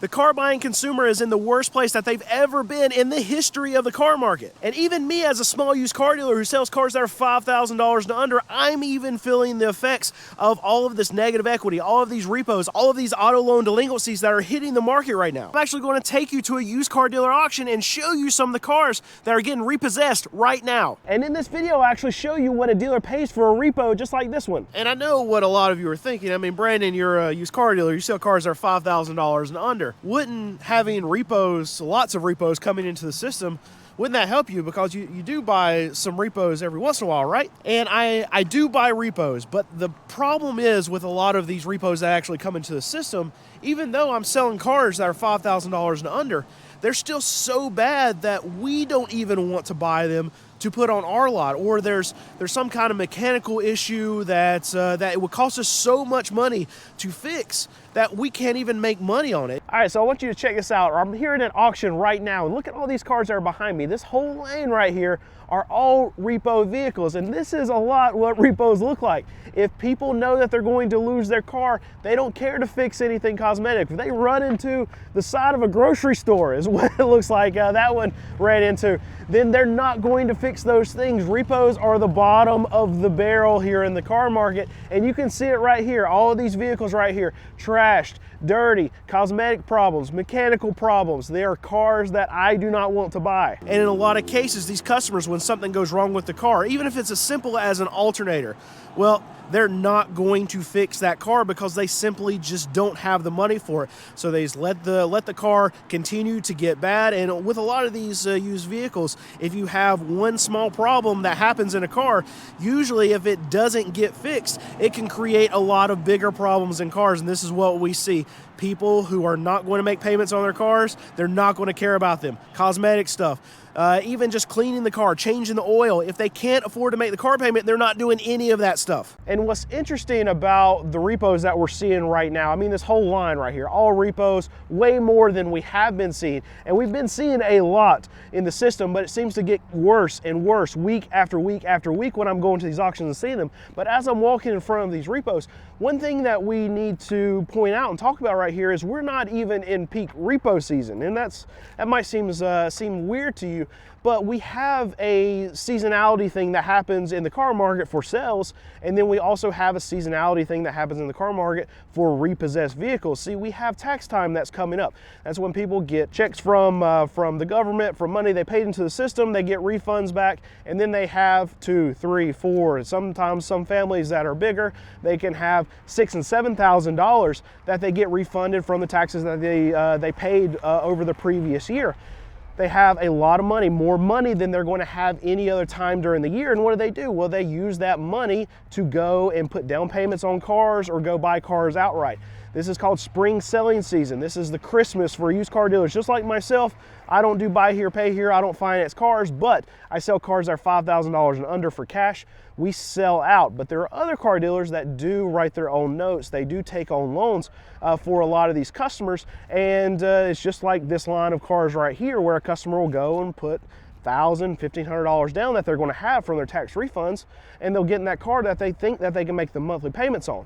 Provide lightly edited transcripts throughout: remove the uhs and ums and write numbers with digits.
The car buying consumer is in the worst place that they've ever been in the history of the car market. And even me, as a small used car dealer who sells cars that are $5,000 and under, I'm even feeling the effects of all of this negative equity, all of these repos, all of these auto loan delinquencies that are hitting the market right now. I'm actually going to take you to a used car dealer auction and show you some of the cars that are getting repossessed right now. And in this video, I'll actually show you what a dealer pays for a repo just like this one. And I know what a lot of you are thinking. I mean, Brandon, you're a used car dealer. You sell cars that are $5,000 and under. Wouldn't having repos, lots of repos coming into the system, wouldn't that help you? Because you do buy some repos every once in a while, right? And I do buy repos, but the problem is with a lot of these repos that actually come into the system, even though I'm selling cars that are $5,000 and under, they're still so bad that we don't even want to buy them to put on our lot, or there's some kind of mechanical issue that it would cost us so much money to fix that we can't even make money on it. All right, so I want you to check this out. I'm here at an auction right now, and look at all these cars that are behind me. This whole lane right here are all repo vehicles, and this is a lot what repos look like. If people know that they're going to lose their car, they don't care to fix anything cosmetic. If they run into the side of a grocery store, is what it looks like that one ran into, then they're not going to fix those things. Repos are the bottom of the barrel here in the car market, and you can see it right here. All of these vehicles right here, trashed, dirty, cosmetic problems, mechanical problems. They are cars that I do not want to buy. And in a lot of cases, these customers, when something goes wrong with the car, even if it's as simple as an alternator, well, they're not going to fix that car because they simply just don't have the money for it. So they just let the car continue to get bad. And with a lot of these used vehicles, if you have one small problem that happens in a car, usually if it doesn't get fixed, it can create a lot of bigger problems in cars. And this is what we see. People who are not going to make payments on their cars, they're not going to care about them. Cosmetic stuff. Even just cleaning the car, changing the oil. If they can't afford to make the car payment, they're not doing any of that stuff. And what's interesting about the repos that we're seeing right now, I mean, this whole line right here, all repos, way more than we have been seeing. And we've been seeing a lot in the system, but it seems to get worse and worse week after week after week when I'm going to these auctions and seeing them. But as I'm walking in front of these repos, one thing that we need to point out and talk about right here is we're not even in peak repo season. And that might seem weird to you, but we have a seasonality thing that happens in the car market for sales, and then we also have a seasonality thing that happens in the car market for repossessed vehicles. See, we have tax time that's coming up. That's when people get checks from the government for money they paid into the system. They get refunds back, and then they have $2,000, $3,000, $4,000. Sometimes some families that are bigger, they can have $6,000 and $7,000 that they get refunded from the taxes that they paid over the previous year. They have a lot of money, more money than they're going to have any other time during the year. And what do? Well, they use that money to go and put down payments on cars or go buy cars outright. This is called spring selling season. This is the Christmas for used car dealers. Just like myself, I don't do buy here, pay here. I don't finance cars, but I sell cars that are $5,000 and under for cash. We sell out, but there are other car dealers that do write their own notes. They do take on loans for a lot of these customers, and it's just like this line of cars right here where a customer will go and put $1,000, $1,500 down that they're going to have from their tax refunds, and they'll get in that car that they think that they can make the monthly payments on.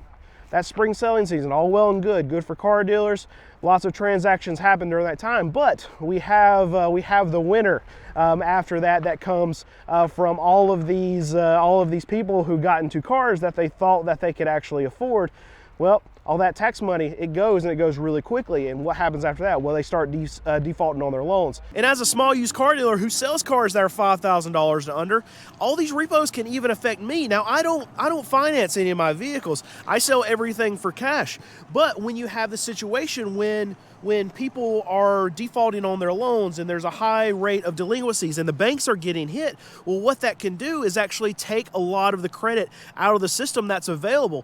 That's spring selling season, all well and good for car dealers. Lots of transactions happen during that time, but we have the winter after that comes from all of these people who got into cars that they thought that they could actually afford. Well, all that tax money, it goes really quickly. And what happens after that? Well, they start defaulting on their loans. And as a small used car dealer who sells cars that are $5,000 and under, all these repos can even affect me. Now, I don't finance any of my vehicles. I sell everything for cash. But when you have the situation when people are defaulting on their loans and there's a high rate of delinquencies and the banks are getting hit, well, what that can do is actually take a lot of the credit out of the system that's available.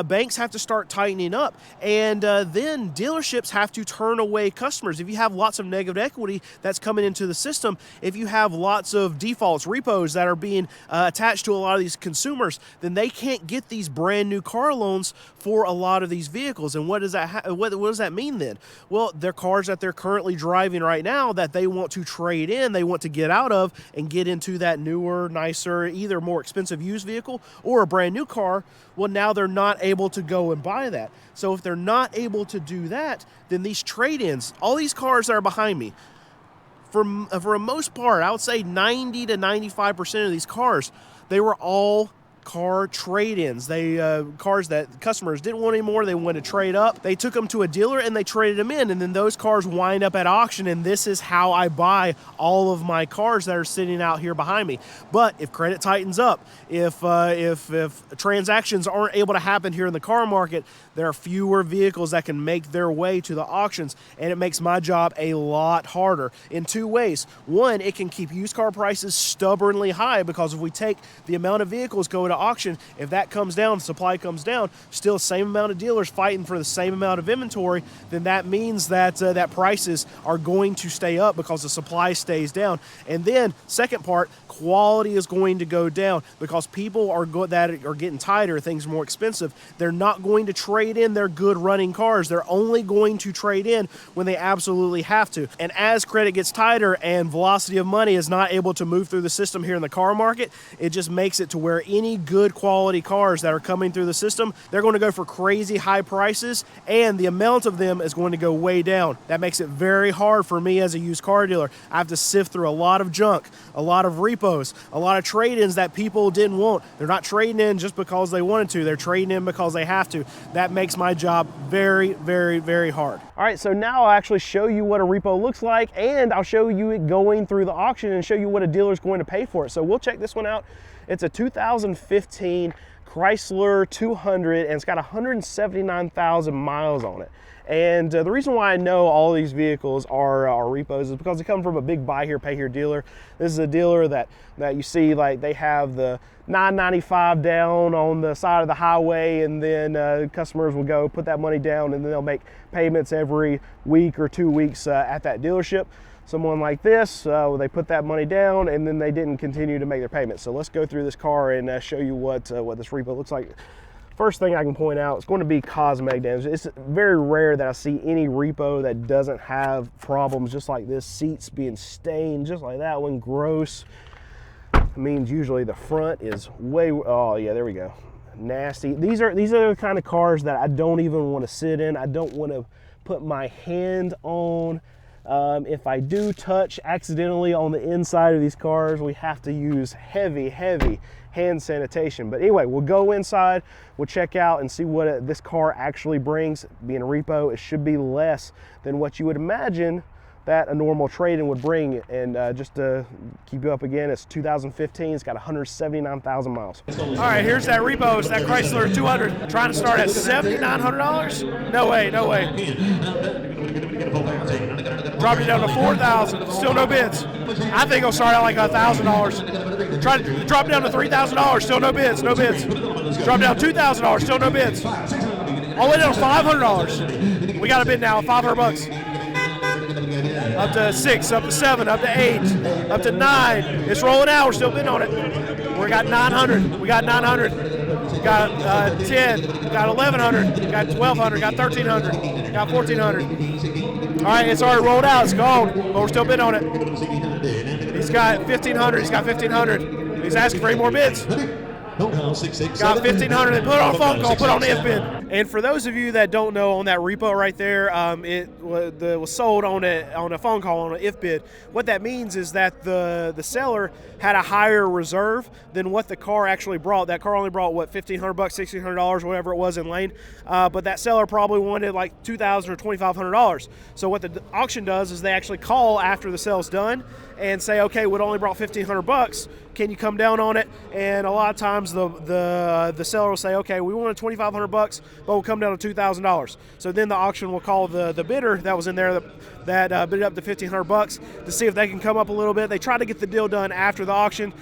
Banks have to start tightening up, and then dealerships have to turn away customers. If you have lots of negative equity that's coming into the system, if you have lots of defaults, repos that are being attached to a lot of these consumers, then they can't get these brand new car loans for a lot of these vehicles. And what does that mean then? Well, they're cars that they're currently driving right now that they want to trade in, they want to get out of and get into that newer, nicer, either more expensive used vehicle or a brand new car. Well, now they're not able to go and buy that. So if they're not able to do that, then these trade-ins, all these cars that are behind me, for a most part, I would say 90 to 95% of these cars, they were all car trade-ins. They cars that customers didn't want anymore. They wanted to trade up. They took them to a dealer and they traded them in, and then those cars wind up at auction, and this is how I buy all of my cars that are sitting out here behind me. But if credit tightens up, if transactions aren't able to happen here in the car market, there are fewer vehicles that can make their way to the auctions, and it makes my job a lot harder in two ways. One, it can keep used car prices stubbornly high, because if we take the amount of vehicles going to auction, if that comes down, supply comes down, still same amount of dealers fighting for the same amount of inventory, then that means that that prices are going to stay up because the supply stays down. And then second part, quality is going to go down because people are getting tighter, things are more expensive. They're not going to trade in their good running cars. They're only going to trade in when they absolutely have to. And as credit gets tighter and velocity of money is not able to move through the system here in the car market, it just makes it to where any good quality cars that are coming through the system, they're going to go for crazy high prices, and the amount of them is going to go way down. That makes it very hard for me as a used car dealer. I have to sift through a lot of junk, a lot of repos, a lot of trade-ins that people didn't want. They're not trading in just because they wanted to. They're trading in because they have to. That makes my job very, very, very hard. All right, so now I'll actually show you what a repo looks like, and I'll show you it going through the auction and show you what a dealer is going to pay for it. So we'll check this one out. It's a 2015 Chrysler 200, and it's got 179,000 miles on it. And the reason why I know all these vehicles are repos is because they come from a big buy here, pay here dealer. This is a dealer that you see, like, they have the $9.95 down on the side of the highway, and then customers will go put that money down, and then they'll make payments every week or 2 weeks at that dealership. Someone like this, they put that money down and then they didn't continue to make their payments. So let's go through this car and show you what this repo looks like. First thing I can point out, it's going to be cosmetic damage. It's very rare that I see any repo that doesn't have problems just like this. Seats being stained just like that one, gross. It means usually the front is oh yeah, there we go. Nasty. These are the kind of cars that I don't even want to sit in. I don't want to put my hand on. If I do touch accidentally on the inside of these cars, we have to use heavy hand sanitation. But anyway, we'll go inside, we'll check out and see what this car actually brings. Being a repo, it should be less than what you would imagine that a normal trade-in would bring. And just to keep you up again, it's 2015, it's got 179,000 miles. All right, here's that repo. It's that Chrysler 200, trying to start at $7,900. No way. Drop it down to $4,000, still no bids. I think it'll start out like $1,000. Try to drop down to $3,000, still no bids. Drop down $2,000, still no bids. All the way down to $500. We got a bid now, $500. Up to 6, up to 7, up to 8, up to 9. It's rolling out, we're still bidding on it. We got 900, we got 900. Got 10, got 1,100, got 1,200, got 1,300, got 1,400. All right, it's already rolled out, it's gone, but we're still bidding on it. He's got 1,500, he's got 1,500. He's asking for 8 more bids. Got 1,500, put it on a phone call, put it on the if bid. And for those of you that don't know, on that repo right there, it was sold on a phone call on an if bid. What that means is that the seller had a higher reserve than what the car actually brought. That car only brought, what, $1,500, $1,600, whatever it was in lane. But that seller probably wanted like $2,000 or $2,500. So what the auction does is they actually call after the sale's done and say, okay, we only brought $1,500. Can you come down on it? And a lot of times the seller will say, okay, we wanted $2,500, but we'll come down to $2,000. So then the auction will call the bidder that was in there that bid up to $1,500 to see if they can come up a little bit. They try to get the deal done after the auction.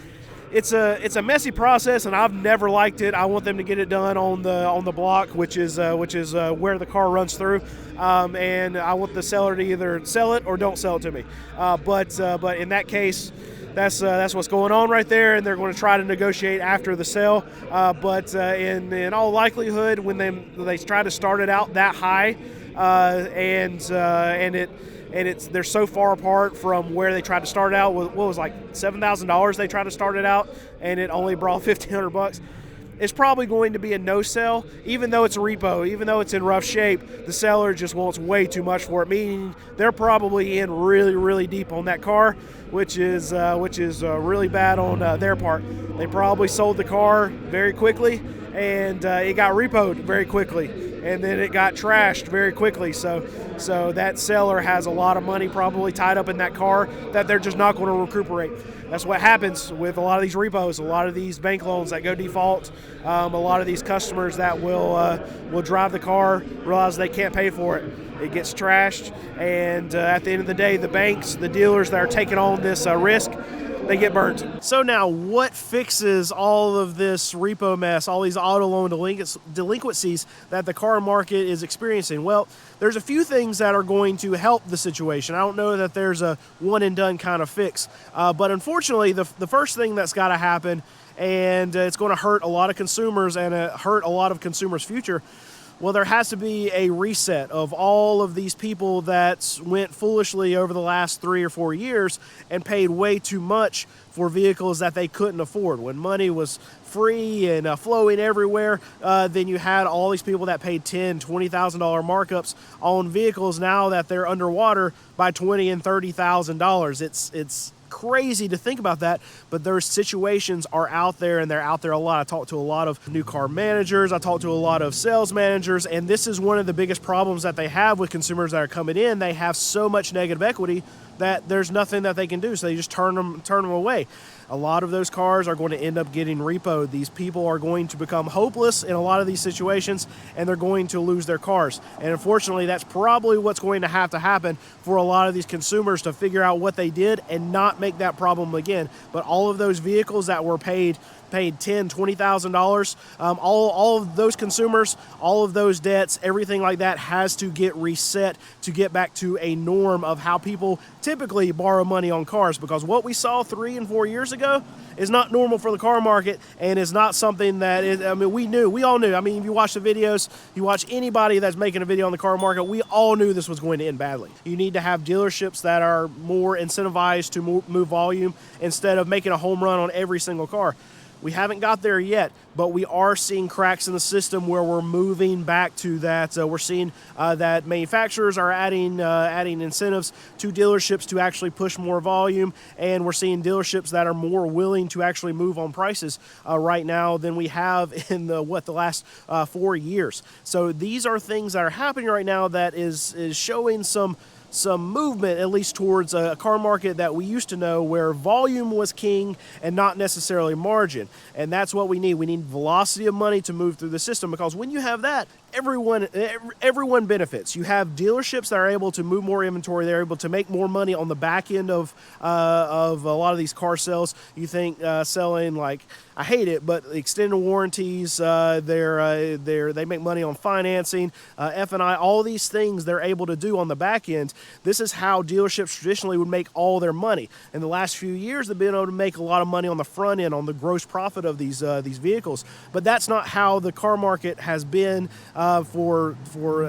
It's a messy process, and I've never liked it. I want them to get it done on the block, which is where the car runs through, and I want the seller to either sell it or don't sell it to me. But in that case, that's what's going on right there, and they're going to try to negotiate after the sale. But in all likelihood, when they try to start it out that high, they're so far apart from where they tried to start out with, what was like $7,000 they tried to start it out, and it only brought $1,500. it's probably going to be a no sell, even though it's a repo, even though it's in rough shape. The seller just wants way too much for it, meaning they're probably in really, really deep on that car, which is really bad on their part. They probably sold the car very quickly, and it got repoed very quickly, and then it got trashed very quickly. So that seller has a lot of money probably tied up in that car that they're just not going to recuperate. That's what happens with a lot of these repos, a lot of these bank loans that go default, a lot of these customers that will drive the car, realize they can't pay for it. It gets trashed, and at the end of the day, the banks, the dealers that are taking on this risk, they get burnt. So now, what fixes all of this repo mess, all these auto loan delinquencies that the car market is experiencing? Well, there's a few things that are going to help the situation. I don't know that there's a one and done kind of fix, but unfortunately, the first thing that's got to happen, and it's going to hurt a lot of consumers and hurt a lot of consumers' future. Well, there has to be a reset of all of these people that went foolishly over the last 3 or 4 years and paid way too much for vehicles that they couldn't afford. When money was free and flowing everywhere, then you had all these people that paid $10,000, $20,000 markups on vehicles now that they're underwater by $20,000 and $30,000. It's crazy to think about that, but those situations are out there, and they're out there a lot. I talked to a lot of new car managers, I talked to a lot of sales managers, and this is one of the biggest problems that they have with consumers that are coming in. They have so much negative equity that there's nothing that they can do, so they just turn them away. A lot of those cars are going to end up getting repoed. These people are going to become hopeless in a lot of these situations, and they're going to lose their cars. And unfortunately, that's probably what's going to happen for a lot of these consumers, to figure out what they did and not make that problem again. But all of those vehicles that were paid $10,000, $20,000, all of those consumers, all of those debts, everything like that has to get reset to get back to a norm of how people typically borrow money on cars, because what we saw 3 and 4 years ago is not normal for the car market, and is not something that is, I mean, we all knew. I mean, if you watch the videos, you watch anybody that's making a video on the car market, we all knew this was going to end badly. You need to have dealerships that are more incentivized to move volume instead of making a home run on every single car. We haven't got there yet, but we are seeing cracks in the system where we're moving back to that. We're seeing that manufacturers are adding incentives to dealerships to actually push more volume, and we're seeing dealerships that are more willing to actually move on prices right now than we have in the last 4 years. So these are things that are happening right now that is showing some movement, at least towards a car market that we used to know, where volume was king and not necessarily margin. And that's what we need. We need velocity of money to move through the system, because when you have that, everyone benefits. You have dealerships that are able to move more inventory. They're able to make more money on the back end of a lot of these car sales. You think selling, like, I hate it, but extended warranties, they make money on financing, F&I, all these things they're able to do on the back end. This is how dealerships traditionally would make all their money. In the last few years, they've been able to make a lot of money on the front end, on the gross profit of these vehicles. But that's not how the car market has been for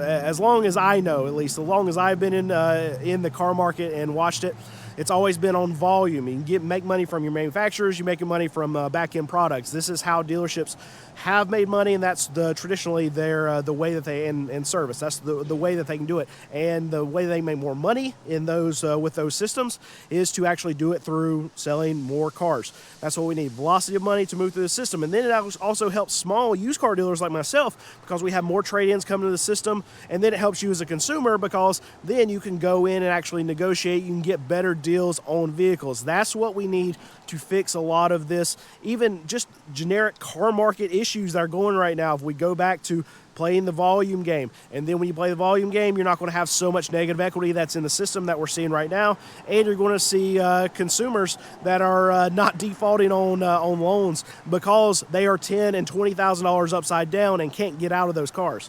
as long as I know, at least as long as I've been in the car market and watched it. It's always been on volume. You can make money from your manufacturers, you make money from back-end products. This is how dealerships have made money, and that's traditionally the way that they, and service, that's the way that they can do it. And the way they make more money in those with those systems is to actually do it through selling more cars. That's what we need, velocity of money to move through the system. And then it also helps small used car dealers like myself, because we have more trade-ins coming to the system, and then it helps you as a consumer, because then you can go in and actually negotiate. You can get better deals on vehicles. That's what we need to fix a lot of this, even just generic car market issues that are going right now. If we go back to playing the volume game, and then when you play the volume game, you're not going to have so much negative equity that's in the system that we're seeing right now, and you're going to see consumers that are not defaulting on loans because they are $10,000 and $20,000 upside down and can't get out of those cars.